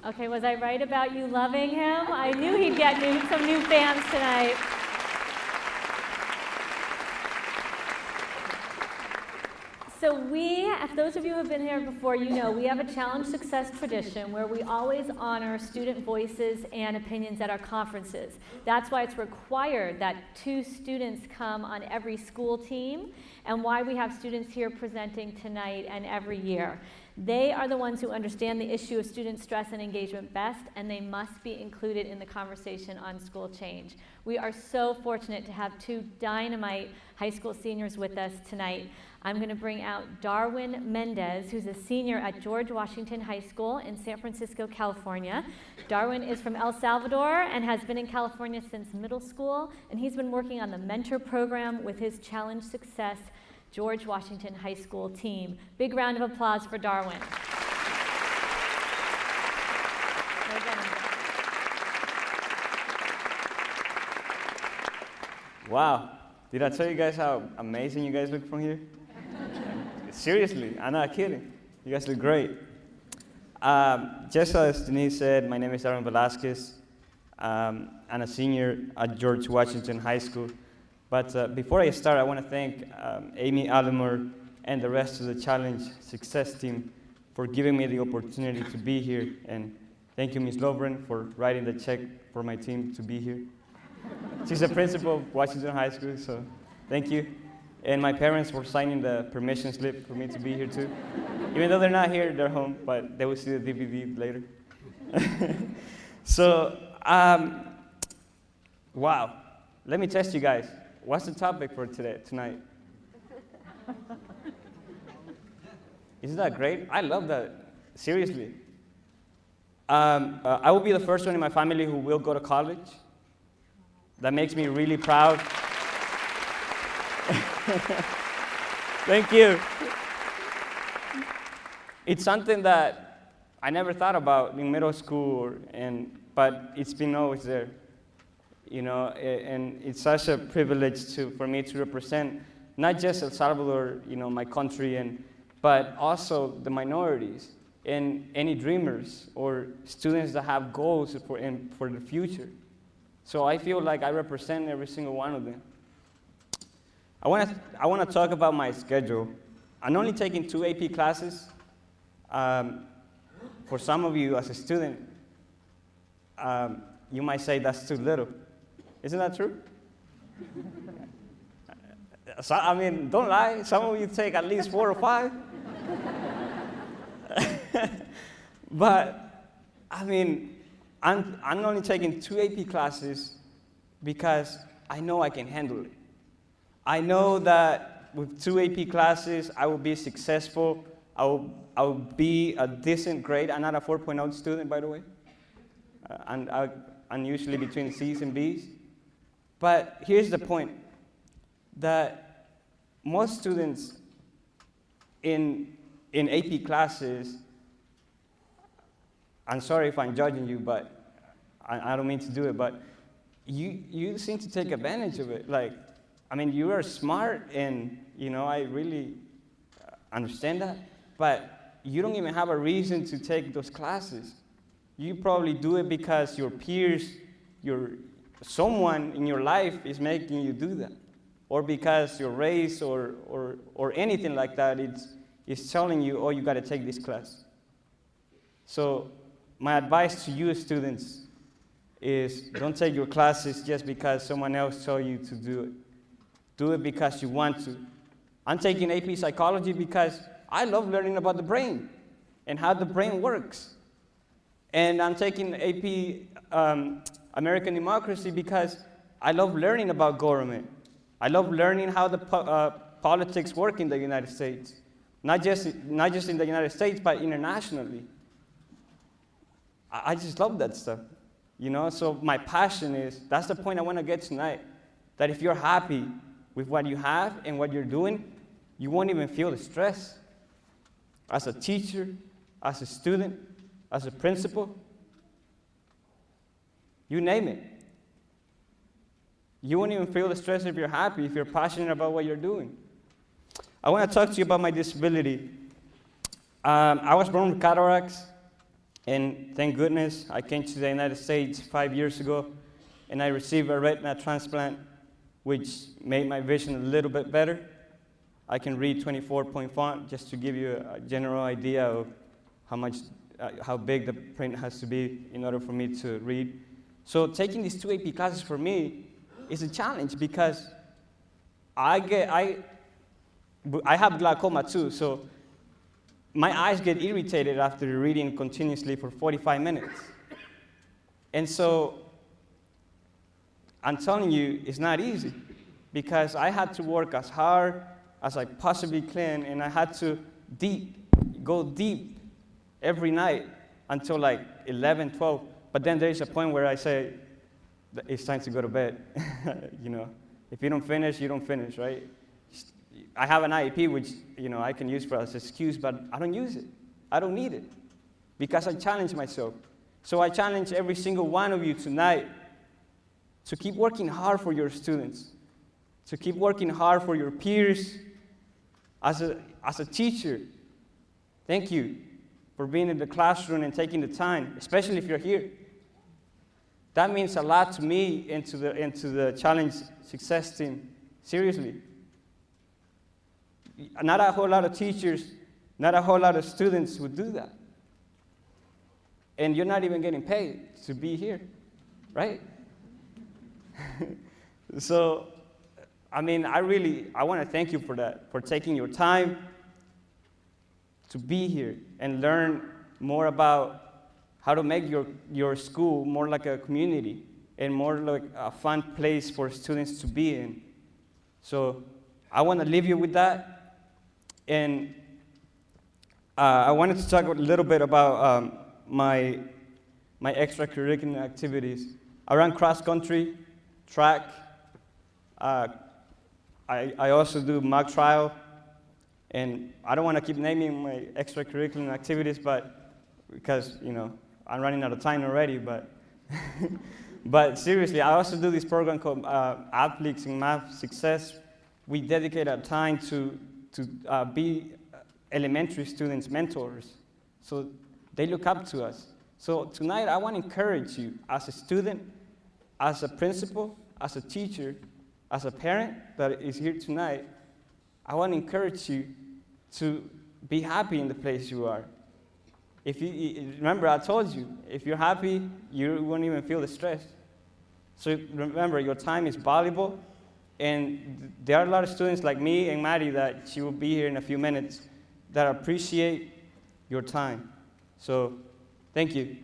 Okay, was I right about you loving him? I knew he'd get some new fans tonight. So if those of you who have been here before, you know we have a challenge success tradition where we always honor student voices and opinions at our conferences. That's why it's required that 2 students come on every school team, and why we have students here presenting tonight and every year. They are the ones who understand the issue of student stress and engagement best, and they must be included in the conversation on school change. We are so fortunate to have 2 dynamite high school seniors with us tonight. I'm going to bring out Darwin Mendez, who's a senior at George Washington High School in San Francisco, California. Darwin is from El Salvador and has been in California since middle school, and he's been working on the mentor program with his Challenge Success George Washington High School team. Big round of applause for Darwin. Wow. Did I tell you guys how amazing you guys look from here? Seriously, I'm not kidding. You guys look great. Just as Denise said, my name is Darwin Velasquez. I'm a senior at George Washington High School. But before I start, I want to thank Amy Alomar and the rest of the Challenge Success team for giving me the opportunity to be here. And thank you, Ms. Lobren, for writing the check for my team to be here. She's the principal of Washington High School, so thank you. And my parents for signing the permission slip for me to be here too. Even though they're not here, they're home, but they will see the DVD later. So, wow. Let me test you guys. What's the topic for tonight? Isn't that great? I love that. Seriously. I will be the first one in my family who will go to college. That makes me really proud. Thank you. It's something that I never thought about in middle school, but it's been always there. You know, and it's such a privilege for me to represent not just El Salvador, you know, my country, but also the minorities and any dreamers or students that have goals for the future. So I feel like I represent every single one of them. I want to talk about my schedule. I'm only taking 2 AP classes. For some of you as a student, you might say that's too little. Isn't that true? So, I mean, don't lie. Some of you take at least 4 or 5. But, I mean, I'm only taking 2 AP classes because I know I can handle it. I know that with 2 AP classes, I will be successful. I will be a decent grade. I'm not a 4.0 student, by the way. I'm usually between C's and B's. But here's the point, that most students in AP classes, I'm sorry if I'm judging you, but I don't mean to do it, but you seem to take advantage of it. Like, I mean, you are smart, and, you know, I really understand that, but you don't even have a reason to take those classes. You probably do it because your peers, someone in your life is making you do that, or because your race or anything like that is telling you, oh, you got to take this class. So my advice to you students is don't take your classes just because someone else told you to do it. Do it because you want to. I'm taking AP Psychology because I love learning about the brain and how the brain works. And I'm taking AP American Democracy because I love learning about government. I love learning how the politics work in the United States. Not just in the United States, but internationally. I just love that stuff, you know? So my passion that's the point I want to get tonight, that if you're happy with what you have and what you're doing, you won't even feel the stress. As a teacher, as a student, as a principal, you name it. You won't even feel the stress if you're happy, if you're passionate about what you're doing. I want to talk to you about my disability. I was born with cataracts. And thank goodness I came to the United States 5 years ago, and I received a retina transplant, which made my vision a little bit better. I can read 24-point font, just to give you a general idea of how big the print has to be in order for me to read. So taking these 2 AP classes for me is a challenge because I have glaucoma too, so my eyes get irritated after reading continuously for 45 minutes. And so I'm telling you, it's not easy because I had to work as hard as I possibly can, and I had to go deep every night until like 11, 12. But then there's a point where I say, it's time to go to bed. You know, if you don't finish, you don't finish, right? I have an IEP, which I can use for as an excuse, but I don't use it. I don't need it because I challenge myself. So I challenge every single one of you tonight to keep working hard for your students, to keep working hard for your peers. As a teacher, thank you for being in the classroom and taking the time, especially if you're here. That means a lot to me and to the Challenge Success team. Seriously. Not a whole lot of teachers, not a whole lot of students would do that. And you're not even getting paid to be here, right? So, I want to thank you for that, for taking your time to be here and learn more about how to make your school more like a community and more like a fun place for students to be in. So I want to leave you with that. And I wanted to talk a little bit about my extracurricular activities. I run cross-country, track. I also do mock trial. And I don't want to keep naming my extracurricular activities, but because, I'm running out of time already. But seriously, I also do this program called Athletes in Math Success. We dedicate our time to be elementary students' mentors. So they look up to us. So tonight, I want to encourage you as a student, as a principal, as a teacher, as a parent that is here tonight. I want to encourage you to be happy in the place you are. If you remember, I told you, if you're happy, you won't even feel the stress. So remember, your time is valuable, and there are a lot of students like me and Maddie that she will be here in a few minutes that appreciate your time. So thank you.